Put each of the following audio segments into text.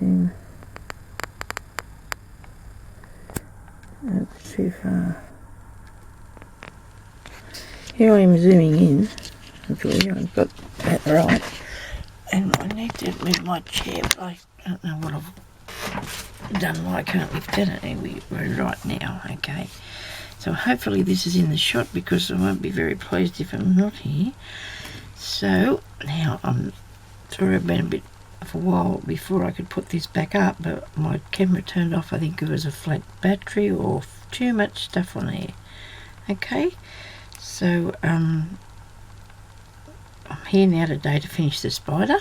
in. That's too far. Here I am zooming in. Hopefully I've got that right. And I need to move my chair, but I don't know what I've done. Why I can't lift it. Anyway, we're right now, okay. So hopefully this is in the shot, because I won't be very pleased if I'm not here. So now I'm sorry I've been a bit of a while before I could put this back up, but my camera turned off. I think it was a flat battery or too much stuff on there. Okay, so I'm here now today to finish the spider,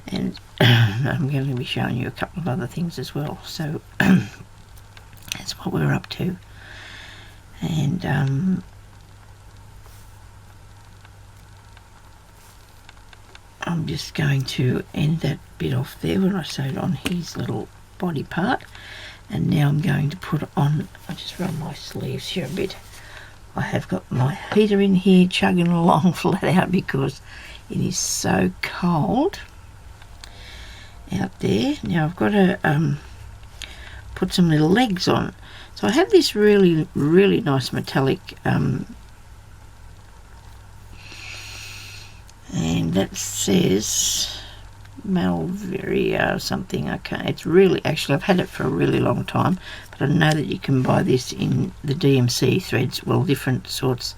and I'm going to be showing you a couple of other things as well. So that's what we're up to. And I'm just going to end that bit off there when I sewed on his little body part. And now I'm going to put on, I'll just run my sleeves here a bit. I have got my heater in here chugging along flat out because it is so cold out there. Now I've got to put some little legs on. So I have this really, really nice metallic, and that says Malveria something. Okay, it's really, actually I've had it for a really long time, but I know that you can buy this in the DMC threads, well, different sorts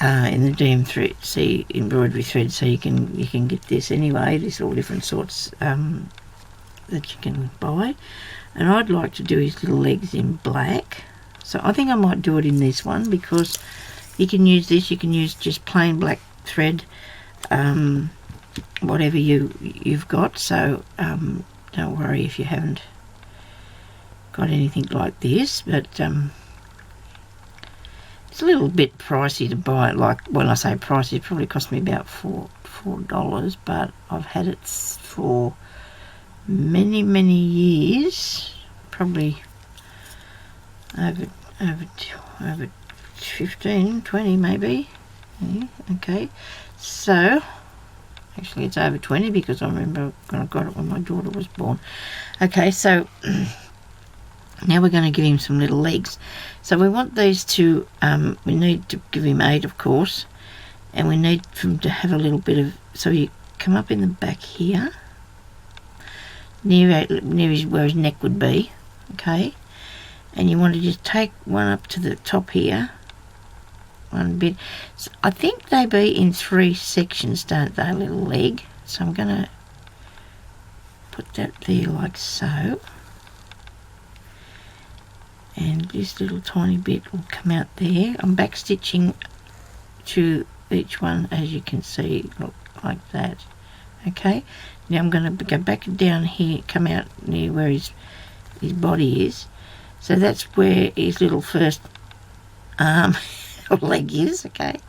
in the DMC embroidery thread, so you can get this anyway. There's all different sorts that you can buy. And I'd like to do his little legs in black, so I think I might do it in this one, because you can use this, you can use just plain black thread, whatever you've got. So don't worry if you haven't got anything like this, but it's a little bit pricey to buy it. Like, when I say pricey, it probably cost me about $4, but I've had it for many years, probably over 15, 20 maybe. Yeah, okay, so actually it's over 20, because I remember when I got it when my daughter was born. Okay, so now we're going to give him some little legs. So we want these to, we need to give him 8, of course, and we need him to have a little bit of, so you come up in the back here, near where his neck would be, okay, and you want to just take one up to the top here, one bit. So I think they be in 3 sections, don't they, little leg? So I'm going to put that there like so, and this little tiny bit will come out there. I'm back stitching to each one, as you can see, look like that. Okay, now I'm going to go back down here, come out near where his body is. So that's where his little first arm or leg is. Okay,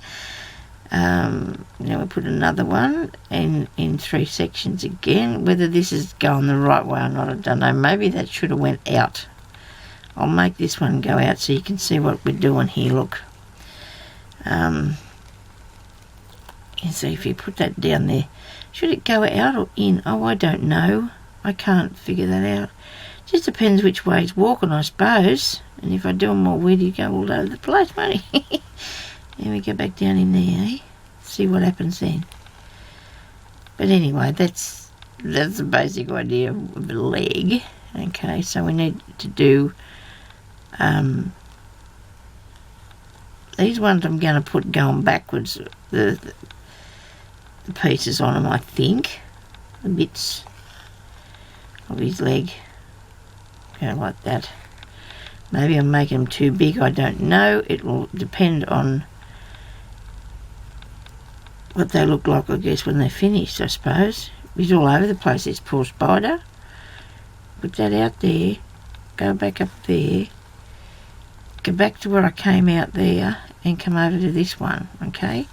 now we'll put another one in 3 sections again. Whether this is going the right way or not, I don't know. Maybe that should have went out. I'll make this one go out so you can see what we're doing here. Look, you see, if you put that down there, should it go out or in? Oh, I don't know. I can't figure that out. Just depends which way he's walking, I suppose. And if I do them all weird, you go all over the place, won't he? Then we go back down in there, eh? See what happens then. But anyway, that's the basic idea of the leg. Okay, so we need to do these ones. I'm going to put going backwards, the pieces on them, I think, the bits of his leg go like that. Maybe I'm making them too big, I don't know. It will depend on what they look like, I guess, when they're finished, I suppose. He's all over the place, this poor spider. Put that out there, go back up there, go back to where I came out there, and come over to this one, okay?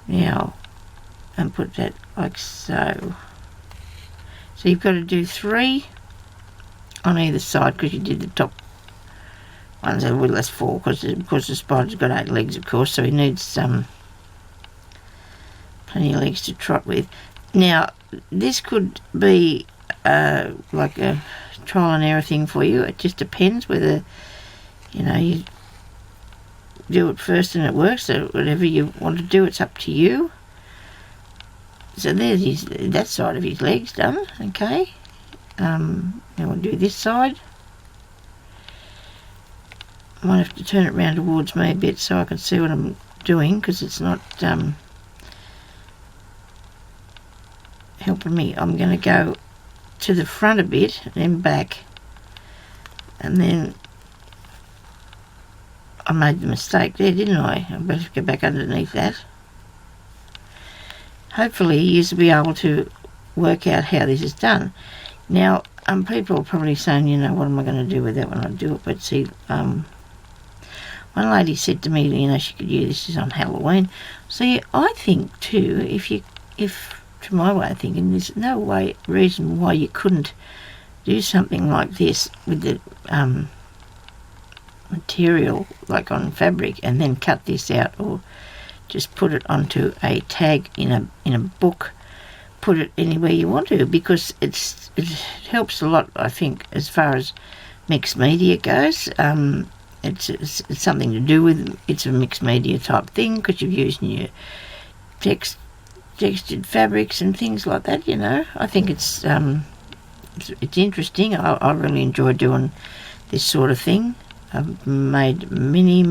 Now, and put that like so. So you've got to do 3 on either side, because you did the top ones. Well, that's 4, because the spider's got 8 legs, of course, so he needs plenty of legs to trot with. Now, this could be like a trial and error thing for you. It just depends whether, you do it first and it works, or whatever you want to do, it's up to you. So there's that side of his legs done, okay. Now we'll do this side. I might have to turn it round towards me a bit so I can see what I'm doing, because it's not helping me. I'm going to go to the front a bit and then back, and then I made the mistake there, didn't I? I better go back underneath that. Hopefully you'll be able to work out how this is done. Now, people are probably saying, what am I going to do with that when I do it? But see, one lady said to me, she could use this on Halloween. See, I think too, if to my way of thinking, there's no reason why you couldn't do something like this with the material, like on fabric, and then cut this out, or just put it onto a tag in a book. Put it anywhere you want to, because it helps a lot, I think, as far as mixed media goes. It's something to do with, it's a mixed media type thing, because you're using your textured fabrics and things like that. I think it's interesting. I really enjoy doing this sort of thing. I've made many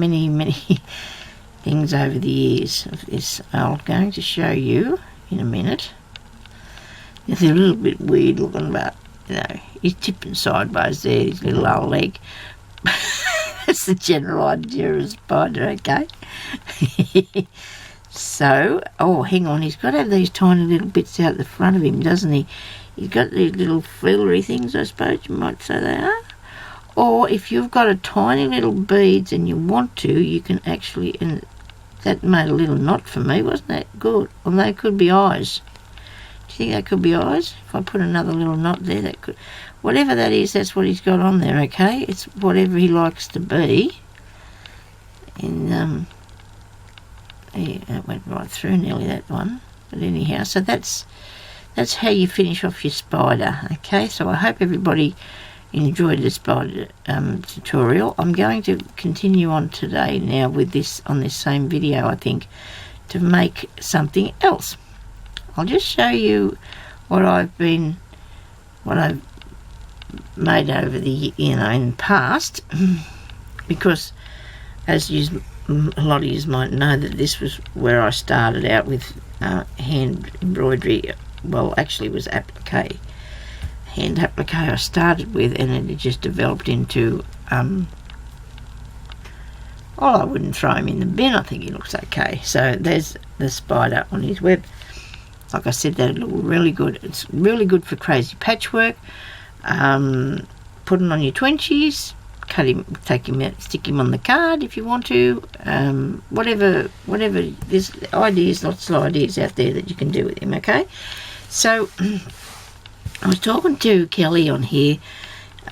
things over the years of this. I'm going to show you in a minute. It's a little bit weird looking, but he's tipping sideways there, his little old leg. That's the general idea of a spider, okay? So, hang on, he's got to have these tiny little bits out the front of him, doesn't he? He's got these little fillery things, I suppose you might say they are. Or if you've got a tiny little beads and you want to, you can actually, and that made a little knot for me, wasn't that good? Well, they could be eyes. Do you think that could be eyes? If I put another little knot there, that could, whatever that is, that's what he's got on there, okay? It's whatever he likes to be. And, yeah, that went right through nearly, that one. But anyhow, so that's how you finish off your spider, okay? So I hope everybody enjoyed the spider tutorial. I'm going to continue on today now with this, on this same video, I think, to make something else. I'll just show you what I've made over the, in the past, because as a lot of you might know, that this was where I started out with hand embroidery. Well, actually it was applique. Hand applique I started with, and it just developed into, I wouldn't throw him in the bin, I think he looks okay. So there's the spider on his web. Like I said, that look really good. It's really good for crazy patchwork. Put him on your 20s, cut him, take him out, stick him on the card if you want to. Whatever. There's ideas, lots of ideas out there that you can do with him. Okay, so I was talking to Kelly on here.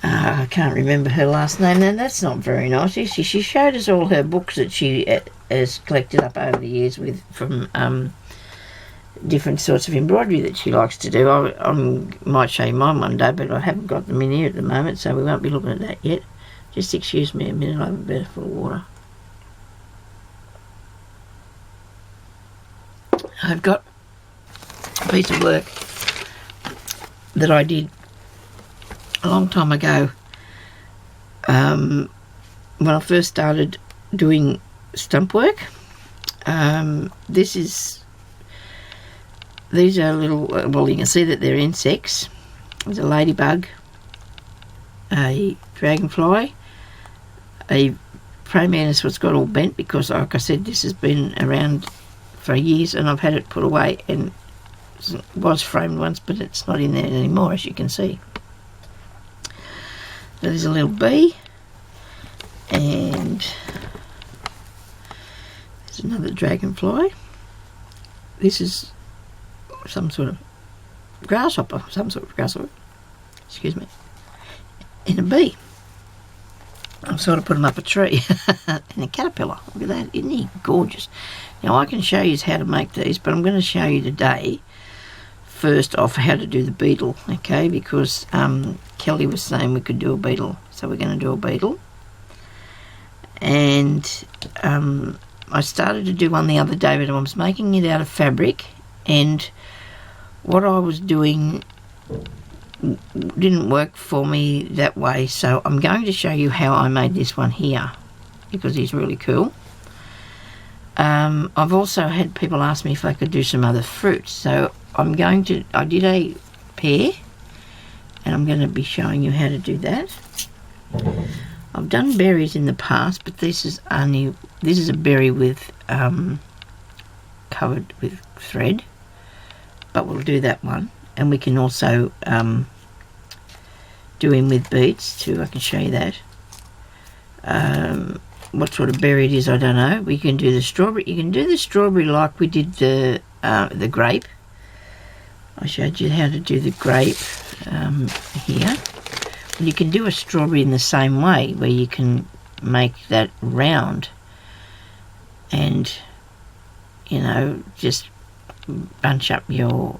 I can't remember her last name, and that's not very nice. She showed us all her books that she has collected up over the years from different sorts of embroidery that she likes to do. I might show you mine one day, but I haven't got them in here at the moment, so we won't be looking at that yet. Just excuse me a minute, I have a bit full of water. I've got a piece of work that I did a long time ago, when I first started doing stump work. These are little, well, you can see that they're insects. There's a ladybug, a dragonfly, a praying mantis what's got all bent, because like I said, this has been around for years and I've had it put away, and it was framed once, but it's not in there anymore, as you can see. There's a little bee, and there's another dragonfly. This is some sort of grasshopper, excuse me, and a bee. I've sort of put him up a tree. And a caterpillar, look at that, isn't he gorgeous? Now I can show you how to make these, but I'm going to show you today first off how to do the beetle, okay, because Kelly was saying we could do a beetle, so we're going to do a beetle. And I started to do one the other day, but I was making it out of fabric, and what I was doing didn't work for me that way, so I'm going to show you how I made this one here, because he's really cool. I've also had people ask me if I could do some other fruits, so I did a pear, and I'm going to be showing you how to do that. I've done berries in the past, but this is a berry with covered with thread, but we'll do that one, and we can also do him with beets too. I can show you that. What sort of berry it is, I don't know. We can do the strawberry. You can do the strawberry like we did the grape. I showed you how to do the grape here. And you can do a strawberry in the same way, where you can make that round and, you know, just bunch up your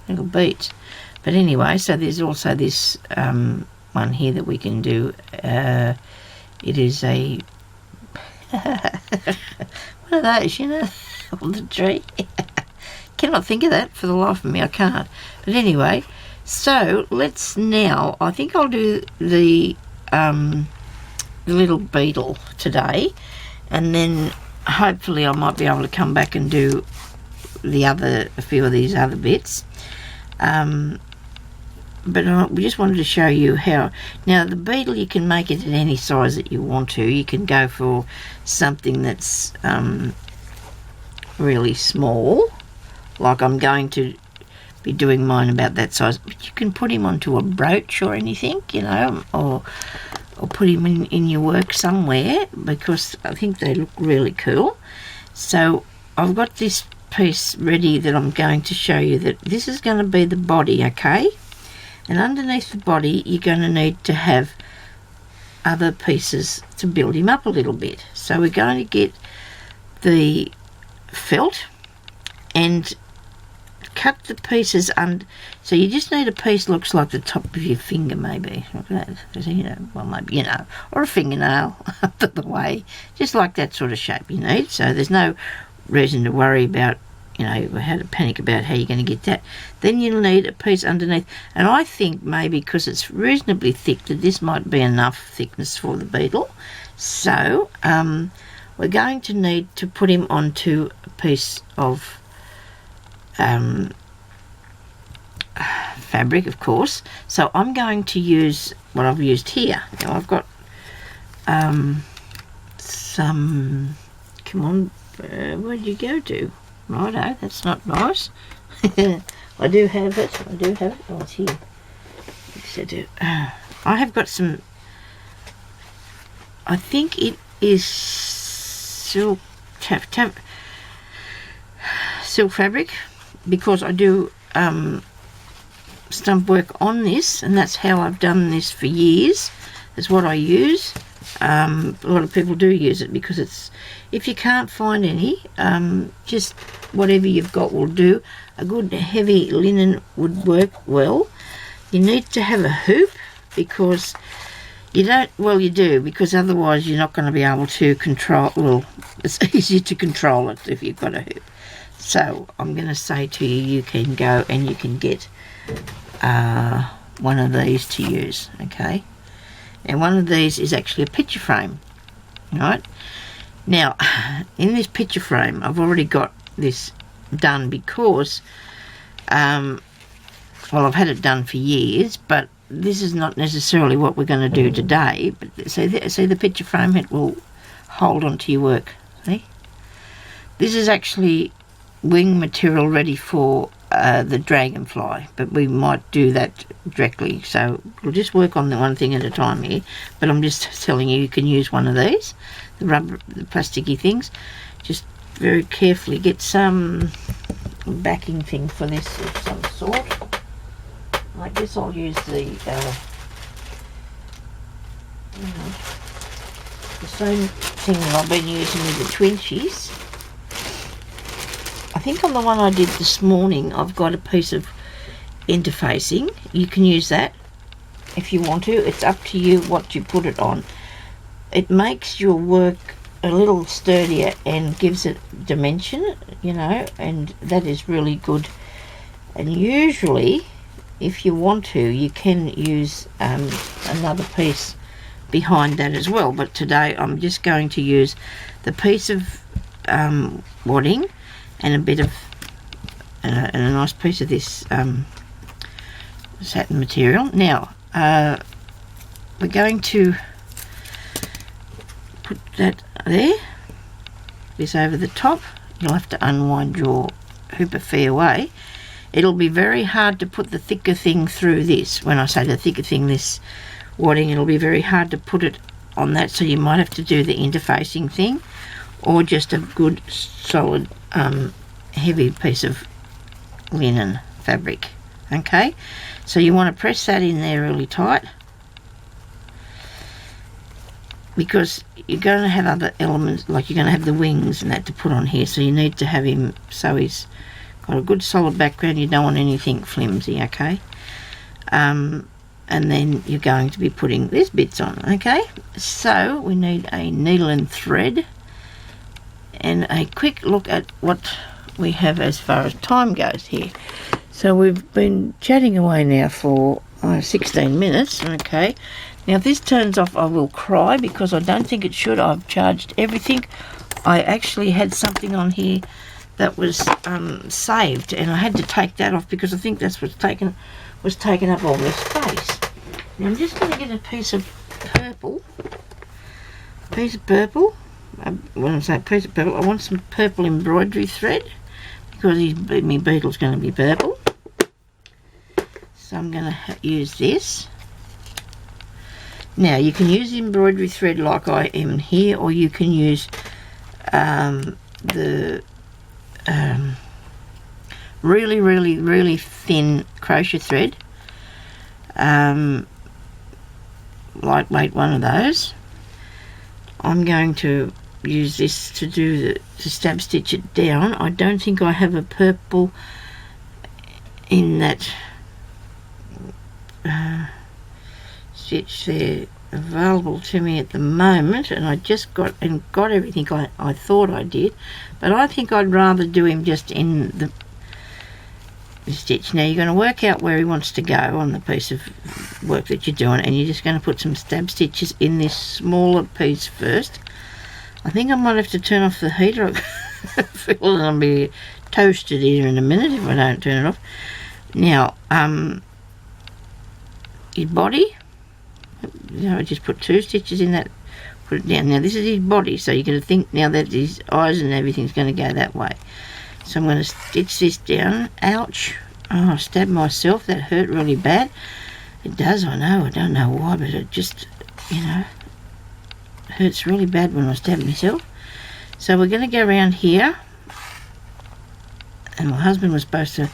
little beets. But anyway, so there's also this one here that we can do. It is a what are those, you know, on the tree? Cannot think of that for the life of me. I can't. But anyway, so let's now. I think I'll do the little beetle today, and then hopefully I might be able to come back and do a few of these other bits. But we just wanted to show you how. Now the beetle, you can make it in any size that you want to. You can go for something that's really small, like I'm going to be doing mine about that size. But you can put him onto a brooch or anything, you know, or put him in your work somewhere, because I think they look really cool. So I've got this piece ready that I'm going to show you. That this is going to be the body, okay? And underneath the body, you're going to need to have other pieces to build him up a little bit. So we're going to get the felt and cut the pieces under. So you just need a piece that looks like the top of your finger, maybe. Look at that. You know, well, maybe, you know, or a fingernail up the way. Just like that sort of shape you need. So there's no reason to worry about, you know, how to panic about how you're going to get that. Then you'll need a piece underneath, and I think maybe because it's reasonably thick that this might be enough thickness for the beetle. So we're going to need to put him onto a piece of fabric, of course. So I'm going to use what I've used here. Now I've got some, come on, where'd you go to? Righto, that's not nice. I do have it. Oh, it's here. I have got some, I think it is silk fabric, because I do stump work on this, and that's how I've done this for years. That's what I use. A lot of people do use it, because it's, if you can't find any, just whatever you've got will do. A good heavy linen would work well. You need to have a hoop, because you don't, well, you do, because otherwise you're not going to be able to control, well, it's easier to control it if you've got a hoop. So I'm going to say to you, you can go and you can get one of these to use, okay? And one of these is actually a picture frame, right? Now, in this picture frame, I've already got this done, because, well, I've had it done for years, but this is not necessarily what we're going to do today. But see the picture frame, it will hold onto your work, see? This is actually wing material ready for the dragonfly, but we might do that directly. So we'll just work on the one thing at a time here, but I'm just telling you, you can use one of these, the rubber, the plasticky things. Just very carefully get some backing thing for this of some sort. I guess I'll use the same thing that I've been using with the twinchies. I think on the one I did this morning I've got a piece of interfacing. You can use that if you want to. It's up to you what you put it on. It makes your work a little sturdier and gives it dimension, you know, and that is really good. And usually if you want to, you can use another piece behind that as well, but today I'm just going to use the piece of wadding and a bit of and a nice piece of this satin material. Now we're going to put that there, this over the top. You'll have to unwind your hoop a fair way. It'll be very hard to put the thicker thing through this. When I say the thicker thing, this wadding, it'll be very hard to put it on that, so you might have to do the interfacing thing or just a good solid heavy piece of linen fabric. Okay, so you want to press that in there really tight, because you're going to have other elements, like you're going to have the wings and that to put on here, so you need to have him so he's got a good solid background. You don't want anything flimsy, okay? And then you're going to be putting these bits on, okay? So we need a needle and thread and a quick look at what we have as far as time goes here. So we've been chatting away now for 16 minutes, okay? Now if this turns off, I will cry, because I don't think it should. I've charged everything. I actually had something on here that was saved, and I had to take that off because I think that's what's taken up all this space. Now I'm just going to get a piece of purple. When I say piece of purple, I want some purple embroidery thread, because my beetle's going to be purple. So I'm going to use this. Now you can use embroidery thread like I am here, or you can use the really thin crochet thread, lightweight one of those. I'm going to use this to stab stitch it down. I don't think I have a purple in that stitch there available to me at the moment, and I just got everything I thought I did, but I think I'd rather do him just in the stitch. Now you're going to work out where he wants to go on the piece of work that you're doing, and you're just going to put some stab stitches in this smaller piece first. I think I might have to turn off the heater. I feel I'll be toasted here in a minute if I don't turn it off. Now his body, you know, I just put 2 stitches in that, put it down. Now this is his body, so you're going to think now that his eyes and everything's going to go that way. So I'm going to stitch this down. Ouch. Oh, I stabbed myself. That hurt really bad. It does, I know. I don't know why, but it just, you know, hurts really bad when I stab myself. So we're going to go around here. And my husband was supposed to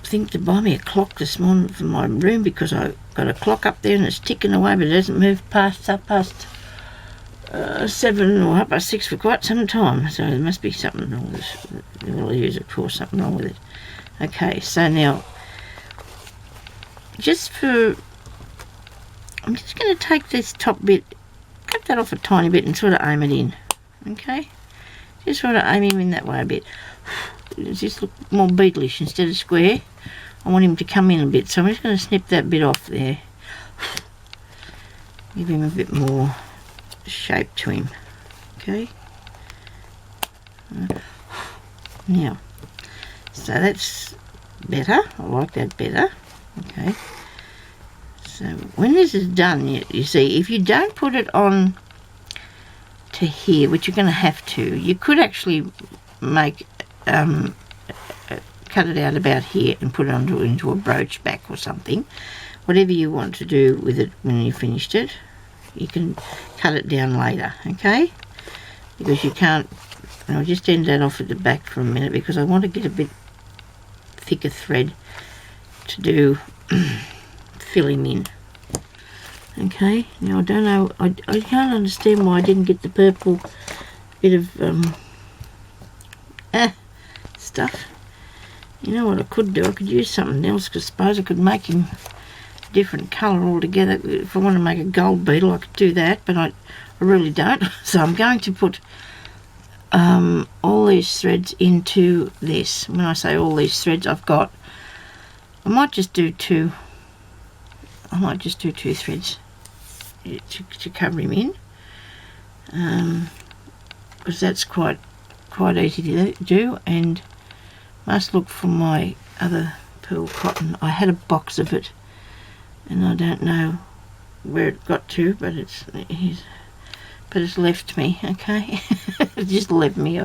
think to buy me a clock this morning for my room, because I got a clock up there and it's ticking away, but it hasn't moved past 7 or 6 for quite some time. So there must be something wrong with this. We'll use it for something wrong with it. Okay, so now I'm just going to take this top bit, cut that off a tiny bit and sort of aim it in. Okay, just sort of aim him in that way a bit. Does this look more beetleish instead of square? I want him to come in a bit, so I'm just going to snip that bit off there. Give him a bit more shape to him. Okay. Now, so that's better. I like that better. Okay. So when this is done, you see, if you don't put it on to here, which you're going to have to, you could actually make cut it out about here and put it into a brooch back or something. Whatever you want to do with it when you finished it, you can cut it down later, okay? Because you can't, and I'll just end that off at the back for a minute, because I want to get a bit thicker thread to do fill him in. Okay, now I don't know, I can't understand why I didn't get the purple bit of stuff. You know what I could do? I could use something else, because I suppose I could make him different colour altogether. If I want to make a gold beetle, I could do that, but I really don't. So I'm going to put all these threads into this. When I say all these threads, I might just do two threads to cover him in, because that's quite easy to do. And must look for my other pearl cotton. I had a box of it, and I don't know where it got to, but it's left me. Okay. It just left me.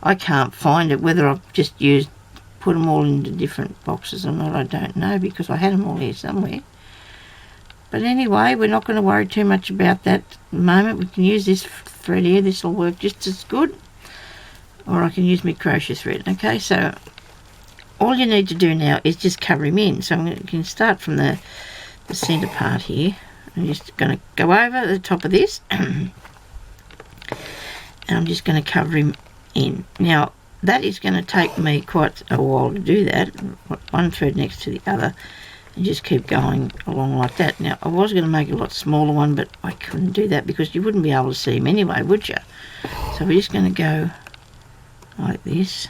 I can't find it. Whether I've just put them all into different boxes or not, I don't know, because I had them all here somewhere. But anyway, we're not going to worry too much about that at the moment. We can use this thread here. This will work just as good. Or I can use my crochet thread. Okay, so all you need to do now is just cover him in. So you can start from the centre part here. I'm just going to go over the top of this. And I'm just going to cover him in. Now, that is going to take me quite a while to do that. One thread next to the other. And just keep going along like that. Now, I was going to make a lot smaller one, but I couldn't do that because you wouldn't be able to see him anyway, would you? So we're just going to go like this.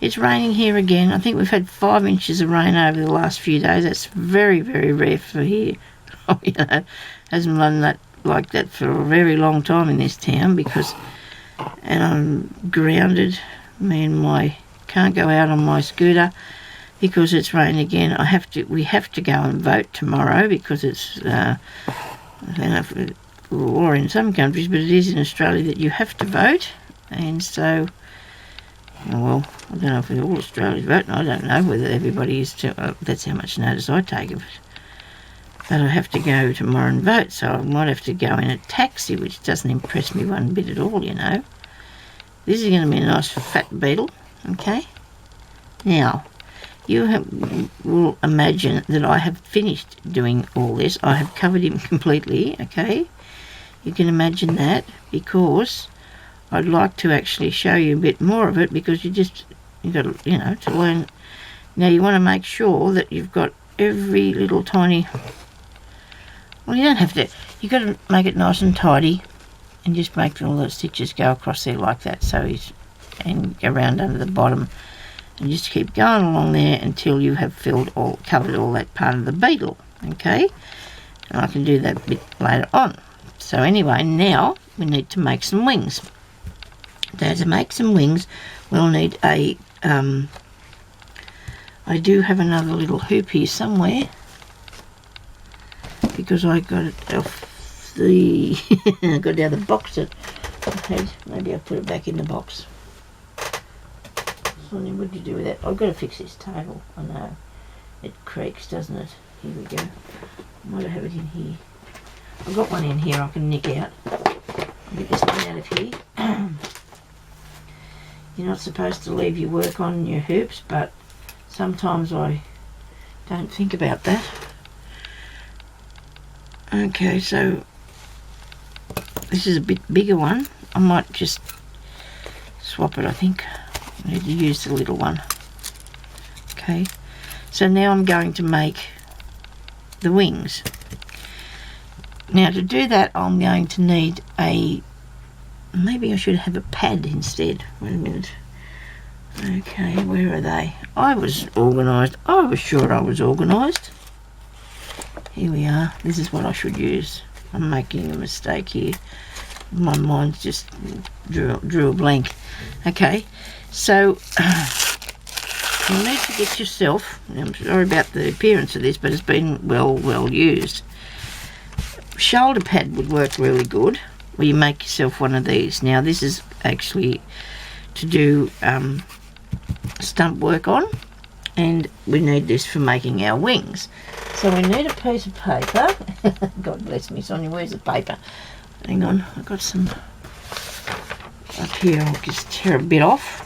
It's raining here again. I think we've had 5 inches of rain over the last few days. That's very, very rare for here. You know, hasn't run like that for a very long time in this town, and I'm grounded. Can't go out on my scooter because it's raining again. We have to go and vote tomorrow because it's I don't know if it's law in some countries, but it is in Australia that you have to vote. And so, well, I don't know if all Australians vote. I don't know whether everybody is too. That's how much notice I take of it. But I have to go tomorrow and vote, so I might have to go in a taxi, which doesn't impress me one bit at all, you know. This is going to be a nice fat beetle, okay? Now, will imagine that I have finished doing all this. I have covered him completely, okay? You can imagine that, because I'd like to actually show you a bit more of it, because you've got to, to learn. Now, you want to make sure that you've got every little tiny... Well, you don't have to. You've got to make it nice and tidy, and just make all the stitches go across there like that. And go around under the bottom, and just keep going along there until you have covered all that part of the beetle. Okay, and I can do that bit later on. So anyway, now we need to make some wings. So to make some wings, we'll need a. I do have another little hoop here somewhere, because I got it off I got it out of the box that I had. Maybe I'll put it back in the box. Sonya, what did you do with that? I've got to fix this table. I know. It creaks, doesn't it? Here we go. I might have it in here. I've got one in here I can nick out. I'll get this one out of here. You're not supposed to leave your work on your hoops, but sometimes I don't think about that. Okay, so this is a bit bigger one. I might just swap it, I think. I need to use the little one. Okay, so now I'm going to make the wings. Now to do that, I'm going to need maybe I should have a pad instead. Wait a minute. Okay, where are they? I was organised. I was sure I was organised. Here we are. This is what I should use. I'm making a mistake here. My mind just drew a blank. Okay, so you need to get yourself, I'm sorry about the appearance of this, but it's been well used. Shoulder pad would work really good, where you make yourself one of these. Now this is actually to do stump work on, and we need this for making our wings. So we need a piece of paper. God bless me, Sonya, where's the paper? Hang on, I've got some up here. I'll just tear a bit off.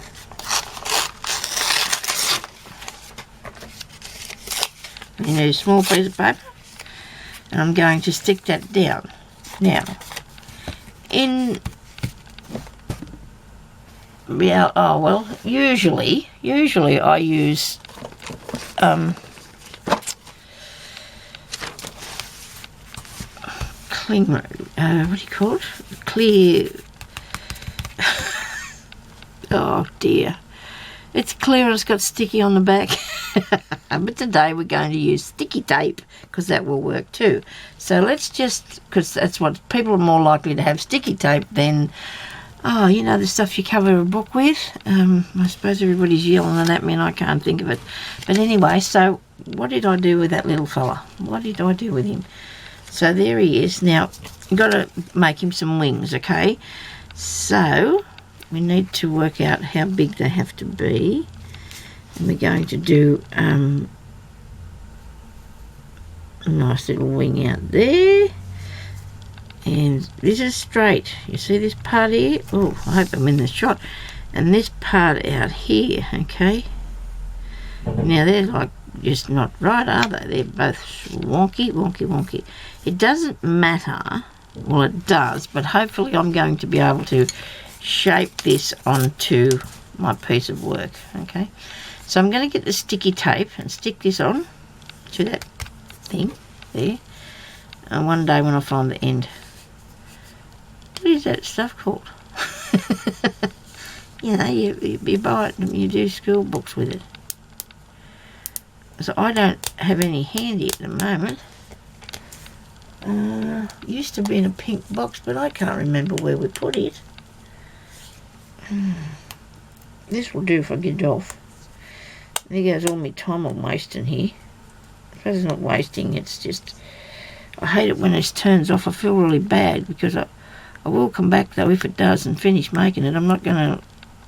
You need a small piece of paper, and I'm going to stick that down. Now, in Yeah, oh well, usually I use cling, what do you call it? Clear. Oh dear, it's clear and it's got sticky on the back. But today we're going to use sticky tape because that will work too. So let's just, because that's what people are more likely to have, sticky tape than, oh, you know, the stuff you cover a book with. I suppose everybody's yelling at me and I can't think of it. But anyway, so what did I do with that little fella? What did I do with him? So there he is. Now, you've got to make him some wings, okay? So we need to work out how big they have to be. And we're going to do a nice little wing out there. And this is straight. You see this part here? Oh, I hope I'm in the shot. And this part out here, okay? Now they're like just not right, are they? They're both wonky, wonky, wonky. It doesn't matter. Well, it does, but hopefully I'm going to be able to shape this onto my piece of work, okay? So I'm going to get the sticky tape and stick this on to that thing there. And one day when I find the end. What is that stuff called? You know, you buy it and you do school books with it. So I don't have any handy at the moment. Used to be in a pink box, but I can't remember where we put it. This will do if I get it off. There goes all my time I'm wasting here. I suppose it's not wasting, it's just, I hate it when this turns off. I feel really bad because I will come back though if it does and finish making it. I'm not going to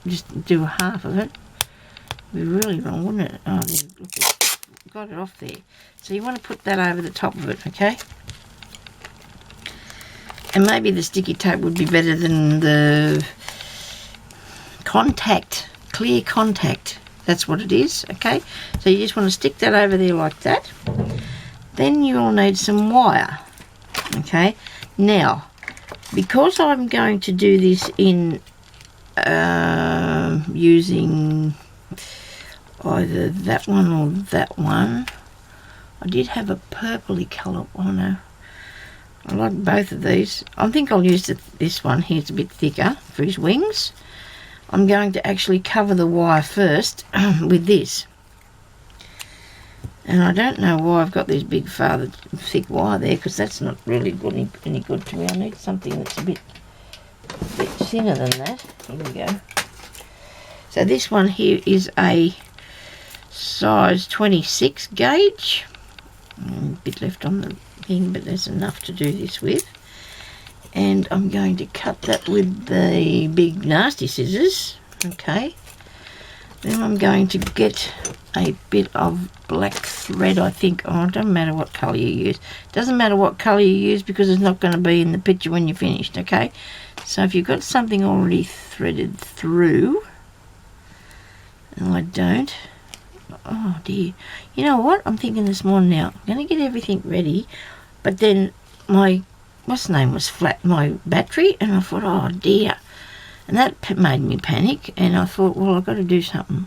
just do half of it. It'd be really wrong, wouldn't it? Oh, there, look, got it off there. So you want to put that over the top of it, okay? And maybe the sticky tape would be better than the contact, clear contact. That's what it is, okay? So you just want to stick that over there like that. Then you'll need some wire, okay? Now, because I'm going to do this in using either that one or that one, I did have a purpley colour one. I like both of these. I think I'll use this one here. It's a bit thicker for his wings. I'm going to actually cover the wire first with this. And I don't know why I've got this big thick wire there, because that's not really any good to me. I need something that's a bit thinner than that. Here we go. So this one here is a size 26 gauge. A bit left on the thing, but there's enough to do this with. And I'm going to cut that with the big nasty scissors, okay. Then I'm going to get a bit of black thread, I think. Oh, it doesn't matter what colour you use. It doesn't matter what colour you use because it's not going to be in the picture when you're finished, okay. So if you've got something already threaded through, and I don't, oh dear. You know what? I'm thinking this morning now. I'm going to get everything ready, but then my what's the name was flat, my battery, and I thought, oh dear. And that made me panic, and I thought, well, I've got to do something.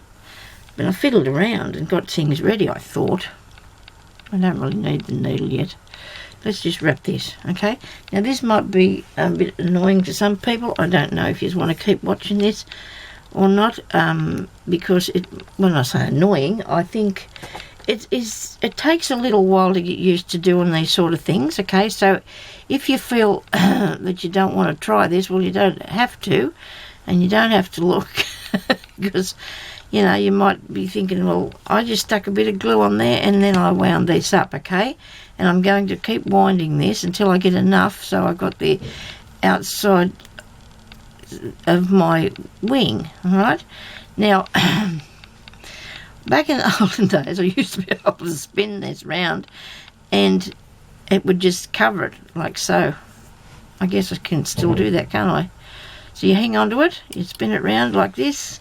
But I fiddled around and got things ready, I thought. I don't really need the needle yet. Let's just wrap this, okay? Now this might be a bit annoying to some people. I don't know if you want to keep watching this or not, because when I say annoying, I think it takes a little while to get used to doing these sort of things, okay? So if you feel that you don't want to try this, well, you don't have to, and you don't have to look, because, you know, you might be thinking, well, I just stuck a bit of glue on there and then I wound this up, okay? And I'm going to keep winding this until I get enough so I've got the outside of my wing, all right? Now, back in the olden days, I used to be able to spin this round and it would just cover it like so. I guess I can still do that, can't I? So you hang on to it, you spin it round like this,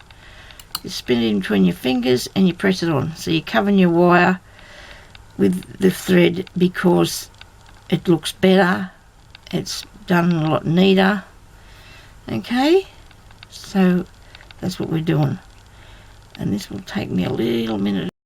you spin it in between your fingers and you press it on. So you're covering your wire with the thread because it looks better, it's done a lot neater. Okay, so That's what we're doing. And this will take me a little minute